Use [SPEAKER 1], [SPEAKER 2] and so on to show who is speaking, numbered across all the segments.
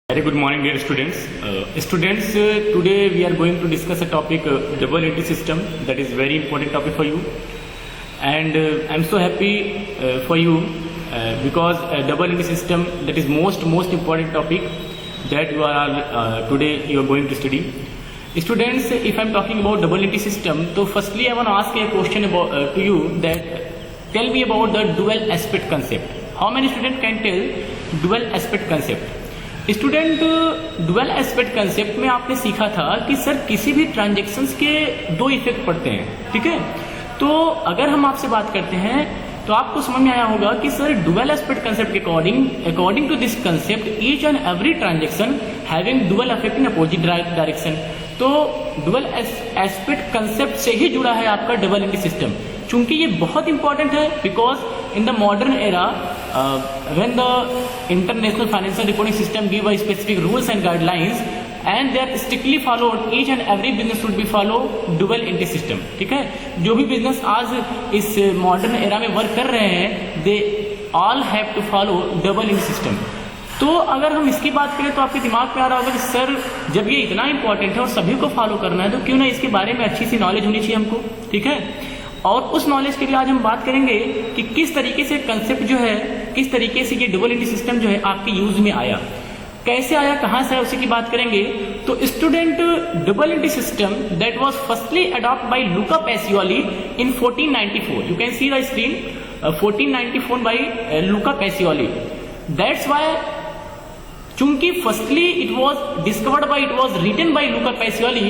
[SPEAKER 1] Very good morning, dear students. Today we are going to discuss a topic, double entry system. That is very important topic for you, and I'm so happy for you because double entry system, that is most important topic that you are today you are going to study. Students, if I'm talking about double entry system, so firstly I want to ask a question about to you that tell me about the dual aspect concept. How many students can tell dual aspect concept? Student dual aspect concept में आपने सीखा था कि sir किसी भी transactions के दो effect पड़ते हैं, ठीक है। तो अगर हम आपसे बात करते हैं तो आपको समझ में आया होगा कि सर डुअल एस्पेक्ट कंसेप्ट के according to this concept each and every transaction having dual effect in opposite direction. तो डुअल एस्पेक्ट कंसेप्ट से ही जुड़ा है आपका डबल एंट्री सिस्टम, चूंकि ये बहुत इंपॉर्टेंट है because in the modern era when the international financial reporting system give a specific rules and guidelines and they are strictly followed, each and every business should be follow dual entry system, ठीक है। जो भी business आज इस modern era में work कर रहे हैं they all have to follow double entry system. तो अगर हम इसकी बात करें तो आपके दिमाग में आ रहा होगा कि सर जब ये इतना इंपॉर्टेंट है और सभी को फॉलो करना है तो क्यों ना इसके बारे में अच्छी सी नॉलेज होनी चाहिए हमको, ठीक है। और उस नॉलेज के लिए आज हम बात करेंगे कि किस तरीके से कंसेप्ट जो है, किस तरीके से ये डबल एंट्री सिस्टम जो है आपके यूज में आया, कैसे आया, कहां से आया, उसी की बात करेंगे। तो student double entry system that was firstly adopt by Luca Pacioli in 1494। You can see the screen, 1494 by Luca Pacioli. That's why, चूंकि firstly it was discovered by, it was written by Luca Pacioli,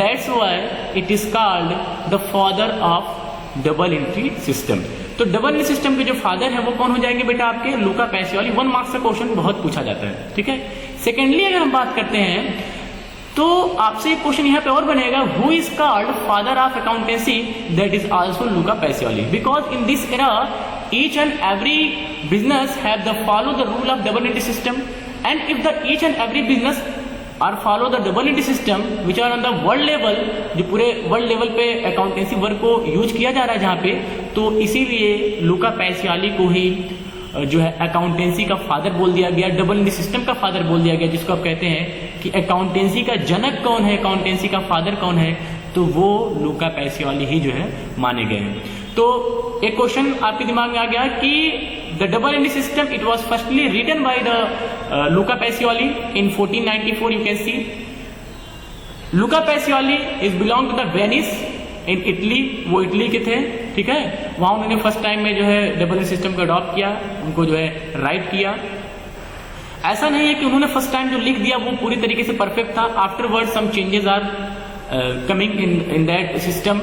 [SPEAKER 1] that's why it is called the father of double entry system. तो double entry system के जो father है वो कौन हो जाएंगे बेटा आपके? लुका पैसियोली। 1 मार्क्स का क्वेश्चन बहुत पूछा जाता है, ठीक है। सेकेंडली अगर हम बात करते हैं तो आपसे एक क्वेश्चन यहाँ पे और बनेगा, who is called father of accountancy? That is also Luca Pacioli, because in this era each and every business have the follow the rule of double entry system, and if the each and every business are follow the double entry system which are on the world level, जो पूरे world level पे accountancy work को use किया जा रहा है जहाँ पे, तो इसीलिए लुका पैसियोली को ही जो है अकाउंटेंसी का फादर बोल दिया गया, डबल एंट्री सिस्टम का फादर बोल दिया गया, जिसको आप कहते हैं कि अकाउंटेंसी का जनक कौन है, अकाउंटेंसी का फादर कौन है, तो वो लुका पैसियोली ही जो है माने गए हैं। तो एक क्वेश्चन आपके दिमाग में आ गया कि the double entry system it was firstly written by the Luca Pacioli in 1494। You can see Luca Pacioli is belong to the Venice in Italy, वो इटली के थे, ठीक है। वहां उन्होंने फर्स्ट टाइम में जो है डबल एंट्री सिस्टम को अडॉप्ट किया, उनको जो है राइट किया। ऐसा नहीं है कि उन्होंने फर्स्ट टाइम जो लिख दिया वो पूरी तरीके से परफेक्ट था, afterward some changes are coming in that system.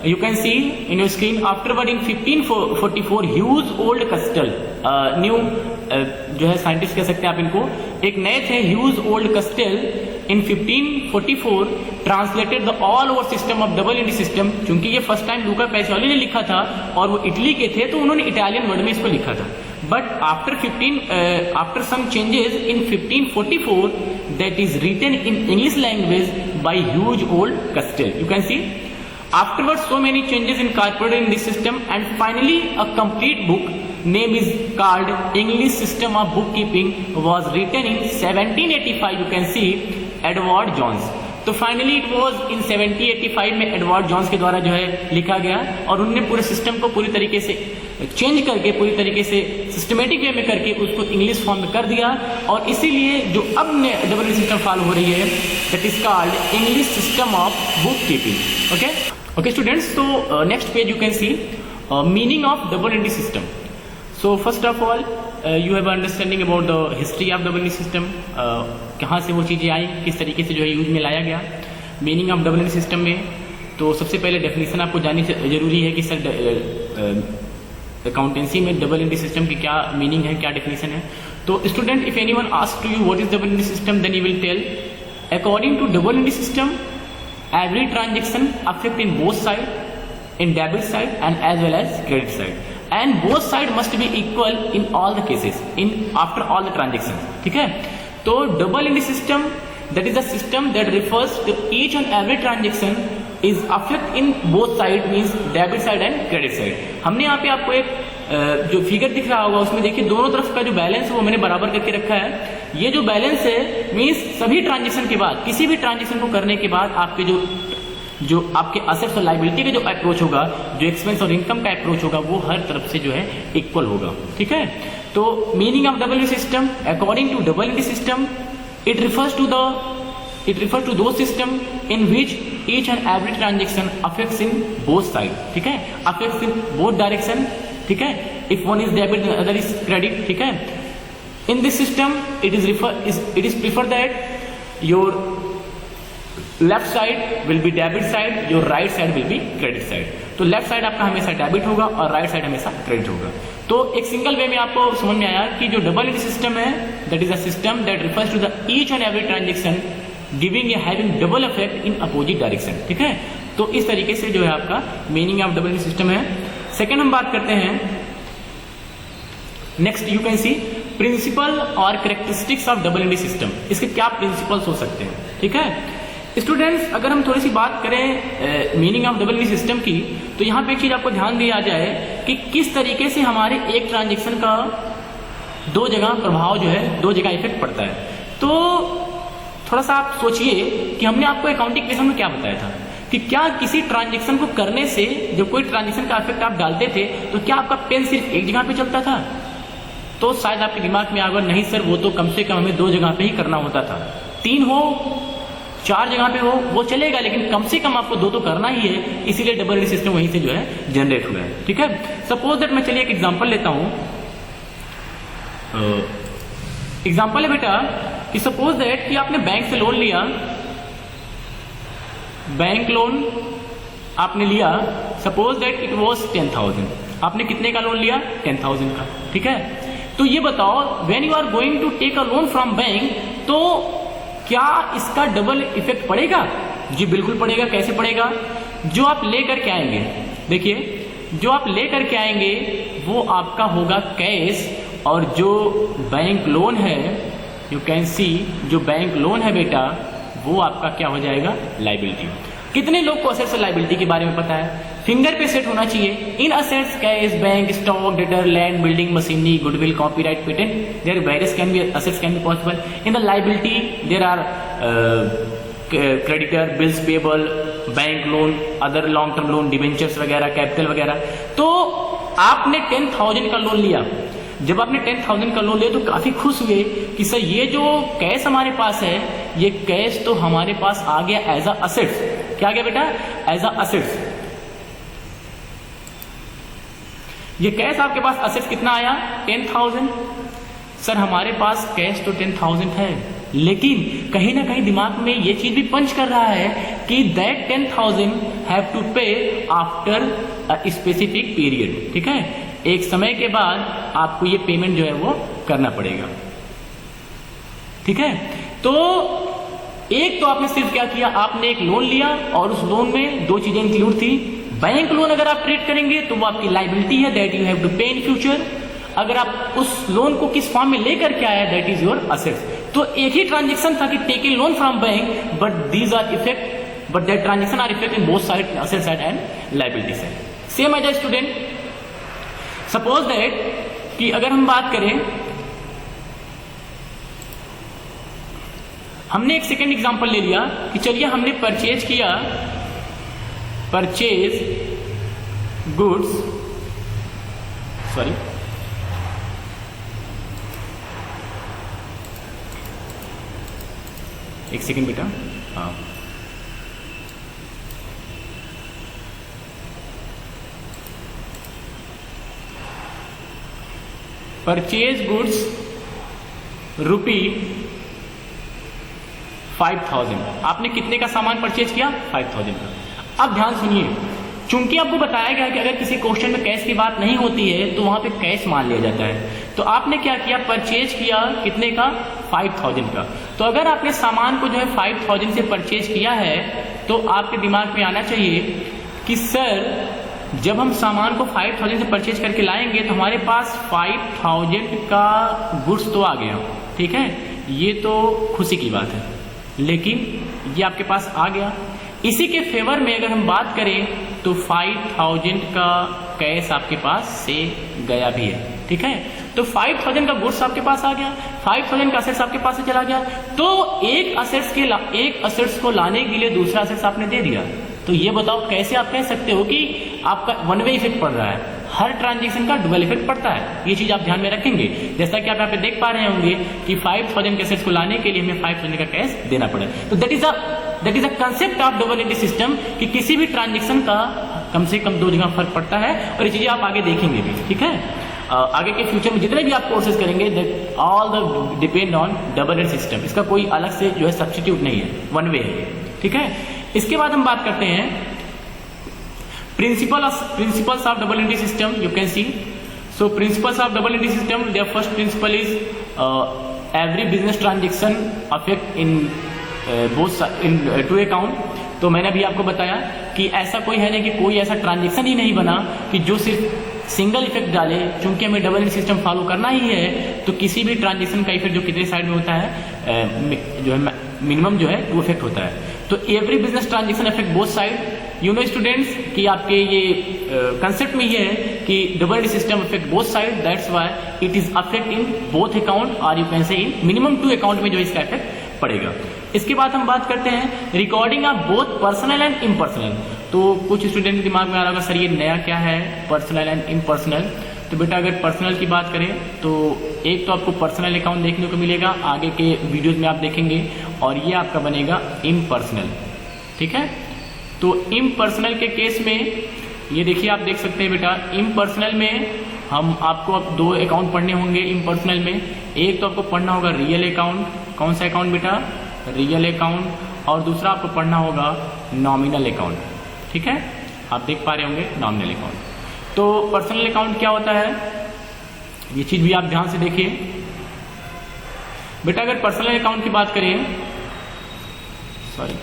[SPEAKER 1] You can see in your screen, afterward in 1544 Hughes Old Castell, new जो है साइंटिस्ट कह सकते हैं आप इनको, एक नए थे Hugh Oldcastle in 1544 translated the all over system of double entry system. क्योंकि ये फर्स्ट टाइम लुका पैसियोली ने लिखा था और वो इटली के थे तो उन्होंने इटालियन वर्ड में इसको लिखा था। But after some changes in 1544, that is written in English language by Hughes Old Castell. You can see. Afterwards, so many changes incorporated in this system, and finally, a complete book name is called English System of Bookkeeping was written in 1785. You can see Edward Jones. तो finally it was in 1785 में Edward Johns के द्वारा जो है लिखा गया और उन्होंने पूरे सिस्टम को पूरी तरीके से चेंज करके, पूरी तरीके से सिस्टमेटिक वे में करके उसको इंग्लिश फॉर्म में कर दिया। और इसीलिए जो अब डबल एंट्री सिस्टम फॉलो हो रही है that is called English system of bookkeeping. Okay students, तो next page you can see meaning of double entry system. So first of all you have understanding about the history of double entry system, कहाँ से वो चीज़ें आई, किस तरीके से जो है यूज में लाया गया। Meaning of double entry system में तो सबसे पहले डेफिनेशन आपको जाननी जरूरी है कि सर अकाउंटेंसी में डबल एंट्री सिस्टम की क्या मीनिंग है, क्या डेफिनेशन है। तो student, if anyone ask to you what is double entry system, then you will tell according to double entry system every transaction affect in both side, in debit side and as well as credit side, and both side must be equal in all the cases in after all the transactions, ठीक है। तो double entry system that is a system that refers to each and every transaction is affect in both side, means debit side and credit side. हमने यहाँ पे आपको एक जो figure दिख रहा होगा उसमें देखिए दोनों तरफ का जो बैलेंस है वो मैंने बराबर करके रखा है। ये जो बैलेंस है मीन्स सभी ट्रांजेक्शन के बाद, किसी भी ट्रांजेक्शन को करने के बाद आपके जो आपके असेट्स और लायबिलिटी का जो अप्रोच होगा, जो एक्सपेंस और इनकम का अप्रोच होगा, वो हर तरफ से जो है इक्वल होगा। ठीक है, तो meaning of double entry system, according to double entry system, it refers to those system in which each and every transaction affects in both sides, ठीक है, affects in both direction, ठीक है, if one is debit the other is credit, ठीक है। In this system it is preferred that your left side will be debit side, your right side will be credit side. तो left side आपका हमेशा debit होगा और right side हमेशा credit होगा। तो एक सिंगल वे में आपको समझ में आया कि जो डबल एंट्री सिस्टम है that is a system that refers to the each and every transaction giving a having double effect in opposite direction. ठीक है, तो इस तरीके से जो है आपका meaning of double entry system है। सेकेंड हम बात करते हैं, next you can see principle और characteristics of double entry system. इसके क्या प्रिंसिपल्स हो सकते हैं। ठीक है स्टूडेंट्स, अगर हम थोड़ी सी बात करें meaning of double entry system की, तो यहाँ पे एक चीज आपको ध्यान दिया जाए कि किस तरीके से हमारे एक ट्रांजेक्शन का दो जगह प्रभाव जो है, दो जगह इफेक्ट पड़ता है। तो थोड़ा सा आप सोचिए कि हमने आपको अकाउंटिंग क्वेश्चन में क्या बताया था कि क्या किसी ट्रांजेक्शन को करने से जब कोई ट्रांजेक्शन का इफेक्ट आप डालते थे तो क्या आपका पेन सिर्फ एक जगह पे चलता था। तो शायद आपके दिमाग में आ गया नहीं सर, वो तो कम से कम हमें दो जगह पे ही करना होता था, तीन हो चार जगह पे हो वो चलेगा, लेकिन कम से कम आपको दो तो करना ही है, इसीलिए डबल एंट्री सिस्टम वहीं से जो है जनरेट हुआ है। ठीक है, सपोज दैट मैं चलिए एक एग्जांपल लेता हूं। एग्जांपल है बेटा कि सपोज दैट कि आपने बैंक से लोन लिया, बैंक लोन आपने लिया, सपोज दैट इट वाज 10,000। आपने कितने का लोन लिया? 10,000 का। ठीक है, तो ये बताओ when you are going to take a loan from bank, तो क्या इसका डबल इफेक्ट पड़ेगा? जी बिल्कुल पड़ेगा। कैसे पड़ेगा? जो आप लेकर के आएंगे, देखिए जो आप लेकर के आएंगे वो आपका होगा कैश, और जो बैंक लोन है यू कैन सी, जो बैंक लोन है बेटा वो आपका क्या हो जाएगा? लायबिलिटी। कितने लोग को असेट्स और लायबिलिटी के बारे में पता है? फिंगर पे सेट होना चाहिए। In assets cash, bank, stock, debtor, land, building, machinery, goodwill, copyright, patent, there various can be assets can be possible. In the liability there are creditor, bills payable, bank loan, other long term loan, debentures वगैरह, capital वगैरह। तो आपने 10,000 का loan लिया, जब आपने 10,000 का loan लिया तो काफी खुश हुए कि सर ये जो कैश हमारे पास है, ये कैश तो हमारे पास आ गया एज अ असेट्स। क्या आ गया बेटा? As a assets. ये कैश आपके पास असेट्स कितना आया? 10,000। सर हमारे पास कैश तो 10,000 है, लेकिन कहीं ना कहीं दिमाग में ये चीज भी पंच कर रहा है कि दैट 10,000 हैव टू पे आफ्टर अ स्पेसिफिक पीरियड। ठीक है, एक समय के बाद आपको ये पेमेंट जो है वो करना पड़ेगा। ठीक है, तो एक तो आपने सिर्फ क्या किया, आपने एक लोन लिया और उस लोन में दो चीजें इंक्लूड थी। बैंक लोन अगर आप ट्रीट करेंगे तो वो आपकी लायबिलिटी है, दैट यू हैव टू पे इन फ्यूचर। अगर आप उस लोन को किस फॉर्म में लेकर के आया, दैट इज योर असेट्स। तो एक ही ट्रांजेक्शन था कि take a loan from bank, but these are effect, but that transaction are effect in both side, asset side and liability side. Same as a student, suppose that कि अगर हम बात करें, हमने एक सेकेंड एग्जांपल ले लिया कि चलिए हमने परचेज किया, परचेज गुड्स, सॉरी एक सेकेंड बेटा, हाँ परचेज गुड्स रुपी 5,000। आपने कितने का सामान परचेज किया? 5,000 का। अब ध्यान सुनिए, चूंकि आपको बताया गया कि अगर किसी क्वेश्चन में कैश की बात नहीं होती है तो वहां पे कैश मान लिया जाता है। तो आपने क्या किया? परचेज किया कितने का? 5,000 का। तो अगर आपने सामान को जो है 5,000 से परचेज किया है तो आपके दिमाग में आना चाहिए कि सर जब हम सामान को 5,000 से परचेज करके लाएंगे तो हमारे पास 5,000 का गुड्स तो आ गया। ठीक है, ये तो खुशी की बात है, लेकिन ये आपके पास आ गया। इसी के फेवर में अगर हम बात करें तो 5,000 का कैश आपके पास से गया भी है। ठीक है, तो 5000 का गुड्स आपके पास आ गया, 5000 का असेट्स आपके पास से चला गया, तो एक असेट्स को लाने के लिए दूसरा असेट्स आपने दे दिया। तो ये बताओ कैसे आप कह सकते हो कि आपका वन वे इफेक्ट पड़ रहा है? हर ट्रांजेक्शन का डुअल इफेक्ट पड़ता है, ये चीज आप ध्यान में रखेंगे। जैसा कि आप यहाँ पे देख पा रहे होंगे कि 5000 के असेट्स को लाने के लिए हमें 5000 का कैश देना पड़े। तो that is a concept of double entry system कि किसी भी ट्रांजेक्शन का कम से कम 2 जगह फर्क पड़ता है, और ये चीजें आप आगे देखेंगे भी, ठीक है। आगे के फ्यूचर में जितने भी आप कोर्सेज करेंगे that all the depend on double entry system, इसका कोई अलग से जो है सब्स्टिट्यूट नहीं है, वन वे है, ठीक है। इसके बाद हम बात करते हैं principles of double entry system. You can see, so principles of double entry system, their first principle is every business transaction affect in both in two account. तो मैंने अभी आपको बताया कि ऐसा कोई है नहीं कि कोई ऐसा ट्रांजेक्शन ही नहीं बना कि जो सिर्फ सिंगल इफेक्ट डाले। चूंकि हमें डबल एंट्री सिस्टम फॉलो करना ही है, तो किसी भी ट्रांजेक्शन का इफेक्ट जो कितने साइड में होता है, जो है मिनिमम जो है वो इफेक्ट होता है। तो every business transaction affect both side. You know students कि आपके ये कंसेप्ट में ये है कि double entry system affect both side, that's why it is affect in both account, और you can say in minimum 2 account में जो इसका इफेक्ट पड़ेगा। इसके बाद हम बात करते हैं recording of both personal and impersonal. तो कुछ स्टूडेंट के दिमाग में आ रहा होगा सर ये नया क्या है पर्सनल एंड इम्पर्सनल। तो बेटा अगर पर्सनल की बात करें तो एक तो आपको पर्सनल अकाउंट देखने को मिलेगा, आगे के वीडियोज में आप देखेंगे, और ये आपका बनेगा इम्पर्सनल, ठीक है। तो इम्पर्सनल के केस में ये देखिए आप देख सकते हैं बेटा, इम्पर्सनल में हम आपको अब 2 अकाउंट पढ़ने होंगे इम्पर्सनल में। एक तो आपको पढ़ना होगा रियल अकाउंट, कौन सा अकाउंट बेटा, रियल अकाउंट, और दूसरा आपको पढ़ना होगा नॉमिनल अकाउंट, ठीक है। आप देख पा रहे होंगे नॉमिनल अकाउंट। तो पर्सनल अकाउंट क्या होता है, ये चीज भी आप ध्यान से देखिए बेटा। अगर पर्सनल अकाउंट की बात करें, सॉरी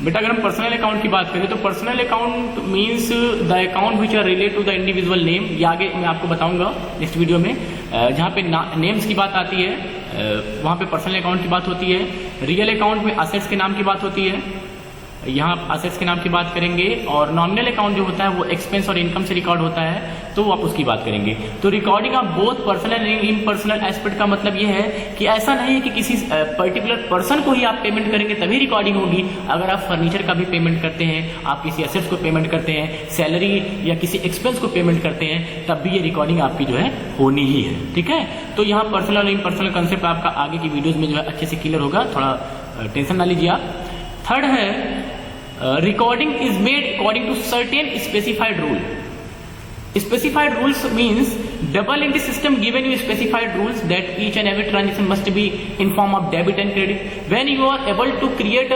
[SPEAKER 1] बेटा अगर हम पर्सनल अकाउंट की बात करें तो personal account means the account which are related to the individual name. ये आगे मैं आपको बताऊंगा नेक्स्ट वीडियो में, जहाँ पे नेम्स की बात आती है वहाँ पे पर्सनल अकाउंट की बात होती है। रियल अकाउंट में असेट्स के नाम की बात होती है, यहाँ असेट्स के नाम की बात करेंगे, और नॉमिनल अकाउंट जो होता है वो एक्सपेंस और इनकम से रिकॉर्ड होता है, तो आप उसकी बात करेंगे। तो recording of both personal and impersonal aspect का मतलब ये है कि ऐसा नहीं है कि किसी पर्टिकुलर पर्सन को ही आप पेमेंट करेंगे तभी रिकॉर्डिंग होगी। अगर आप फर्नीचर का भी पेमेंट करते हैं, आप किसी एसेट्स को पेमेंट करते हैं, सैलरी या किसी एक्सपेंस को पेमेंट करते हैं, तब भी ये रिकॉर्डिंग आपकी जो है होनी ही है, ठीक है। तो यहाँ पर्सनल और इम्पर्सनल कंसेप्ट आपका आगे की वीडियोज में जो है अच्छे से क्लियर होगा, थोड़ा टेंशन ना लीजिए आप। थर्ड है recording is made according to certain specified rule. Specified rules means double entry system given you specified rules that each and every transaction must be in form of debit and credit. When you are able to create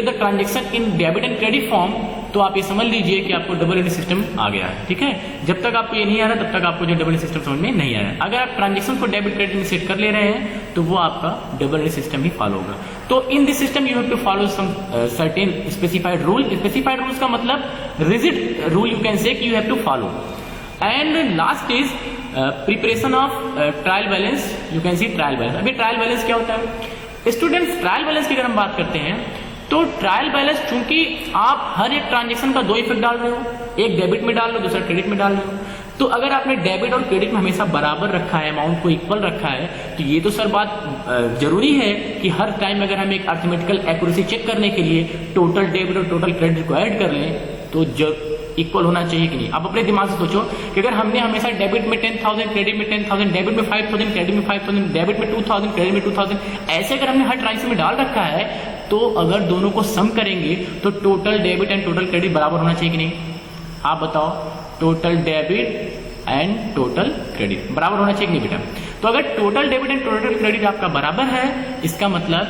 [SPEAKER 1] the transaction in debit and credit form, तो आप ये समझ लीजिए कि आपको double entry system आ गया है, ठीक है। जब तक आपको ये नहीं आ रहा तब तक आपको जो डबल एंट्री सिस्टम समझ में नहीं आया। अगर आप ट्रांजेक्शन को डेबिट क्रेडिट में सेट कर ले रहे हैं तो वो आपका डबल एंट्री सिस्टम ही फॉलो होगा। तो in this system you have to follow some certain specified rule. Specified rules का मतलब rigid rule you can say you have to follow. And last is preparation of trial balance, you can see trial balance. अभी trial balance क्या होता है students? Trial balance की अगर हम बात करते हैं तो ट्रायल बैलेंस, चूंकि आप हर एक ट्रांजेक्शन का 2 इफेक्ट डाल रहे हो, एक डेबिट में डाल रहे हो, दूसरा क्रेडिट में डाल रहे हो, तो अगर आपने डेबिट और क्रेडिट में हमेशा बराबर रखा है, अमाउंट को इक्वल रखा है, तो ये तो सर बात जरूरी है कि हर टाइम अगर हम एक अर्थमेटिकल एक्यूरेसी चेक करने के लिए टोटल डेबिट और टोटल क्रेडिट को ऐड कर लें तो इक्वल होना चाहिए कि नहीं। आप अपने दिमाग से सोचो कि अगर हमने हमेशा डेबिट में 10,000, क्रेडिट में 10,000, डेबिट में 5,000, क्रेडिट में 5,000, डेबिट में 2,000, क्रेडिट में 2,000, ऐसे अगर हमने हर ट्रांजेक्शन में डाल रखा है, तो अगर दोनों को सम करेंगे तो total debit and total credit बराबर होना चाहिए कि नहीं? आप बताओ, total debit and total credit बराबर होना चाहिए कि नहीं बेटा? तो अगर total debit and total credit आपका बराबर है, इसका मतलब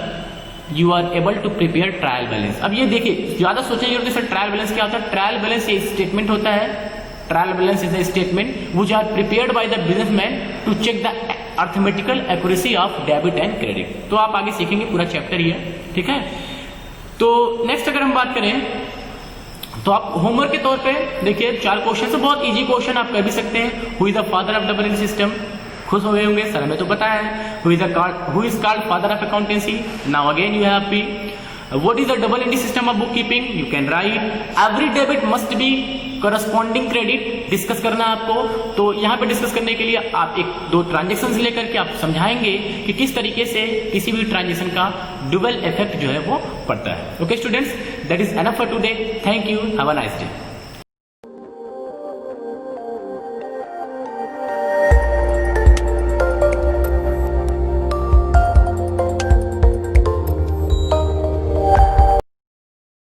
[SPEAKER 1] you are able to prepare trial balance. अब ये देखिए, ज्यादा सोचेंगे कि सर ट्रायल बैलेंस क्या होता है? ट्रायल बैलेंस ये स्टेटमेंट होता है। Trial balance is a statement which are prepared by the businessman to check the arithmetical accuracy of debit and credit. तो आप आगे सीखेंगे, पूरा चैप्टर ही है, ठीक है। तो नेक्स्ट अगर हम बात करें तो आप होमवर्क के तौर पे देखिए 4 क्वेश्चन से बहुत इजी क्वेश्चन आप कर भी सकते हैं। Who is the father of double entry system? खुश हुए होंगे, सर हमें तो पता है। Who is called father of accountancy? Now again you have P. What is the double entry system of bookkeeping? You can write every debit must be corresponding credit। Discuss करना आपको, तो यहाँ पे डिस्कस करने के लिए आप 1-2 ट्रांजेक्शन लेकर के आप समझाएंगे कि किस तरीके से किसी भी ट्रांजेक्शन का डुअल इफेक्ट जो है वो पड़ता है। Okay students, that is enough for today. Thank you, have a nice day.